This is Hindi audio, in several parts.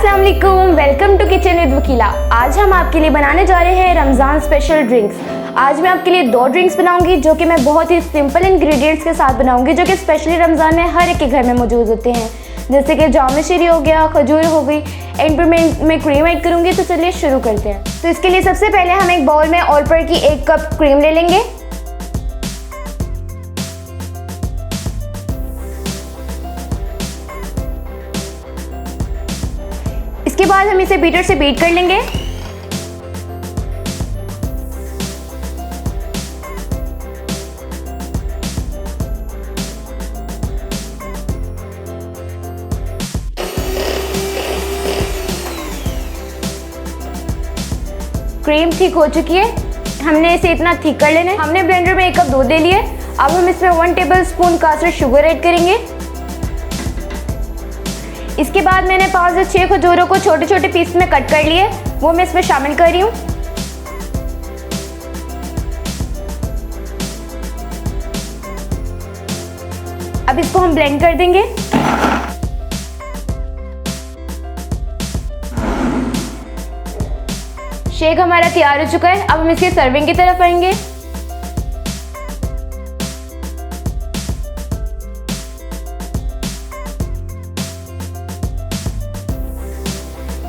अस्सलाम वालेकुम, वेलकम टू किचन विद वकीला। आज हम आपके लिए बनाने जा रहे हैं रमज़ान स्पेशल ड्रिंक्स। आज मैं आपके लिए 2 ड्रिंक्स बनाऊंगी जो कि मैं बहुत ही सिंपल इंग्रेडिएंट्स के साथ बनाऊंगी, जो कि स्पेशली रमज़ान में हर एक के घर में मौजूद होते हैं, जैसे कि जाम शीरी हो गया, खजूर हो गई, एंड पर मैं क्रीम ऐड करूँगी। तो चलिए शुरू करते हैं। तो इसके लिए सबसे पहले हम एक बाउल में ऑल पर की 1 कप क्रीम ले लेंगे। इसके बाद हम इसे बीटर से बीट कर लेंगे। क्रीम थिक हो चुकी है, हमने इसे इतना थिक कर लेना है। हमने ब्लेंडर में 1 कप दूध ले लिया। अब हम इसमें 1 टेबलस्पून कासर शुगर ऐड करेंगे। इसके बाद मैंने 5 से 6 खजूरों को छोटे छोटे पीस में कट कर लिए, वो मैं इसमें शामिल कर रही हूँ। अब इसको हम ब्लेंड कर देंगे। शेक हमारा तैयार हो चुका है। अब हम इसके सर्विंग की तरफ आएंगे।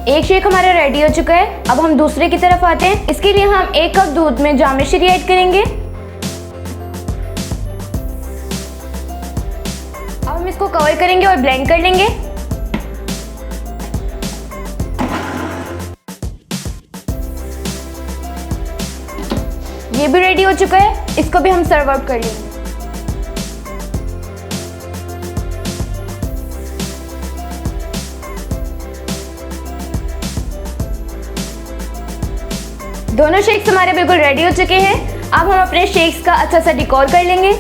एक शेक हमारा रेडी हो चुका है। अब हम दूसरे की तरफ आते हैं। इसके लिए हम 1 कप दूध में जाम शीरी ऐड करेंगे। अब हम इसको कवर करेंगे और ब्लेंड कर लेंगे। ये भी रेडी हो चुका है, इसको भी हम सर्व आउट कर लेंगे। दोनों शेक्स हमारे बिल्कुल रेडी हो चुके हैं। अब हम अपने शेक्स का अच्छा सा डेकोर कर लेंगे।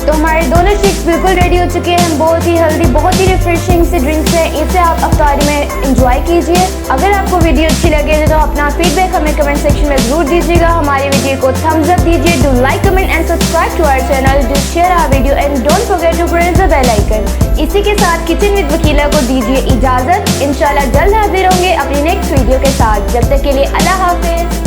तो हमारे दोनों शेक्स बिल्कुल रेडी हो चुके हैं। बहुत ही हेल्दी, बहुत ही रिफ्रेशिंग से ड्रिंक्स है। इसे आप अफ्तारी में एंजॉय कीजिए। अगर आपको वीडियो अच्छी लगे तो अपना फीडबैक हमें कमेंट सेक्शन में जरूर दीजिएगा। हमारी वीडियो को थम्स अप दीजिए। Do like, comment and subscribe to our channel. Do share our video and don't forget to press the bell icon. इसी के साथ किचन विद वकीला को दीजिए इजाजत। इंशाल्लाह जल्द हाजिर होंगे अपनी नेक्स्ट वीडियो के साथ। जब तक के लिए अल्लाह हाफिज।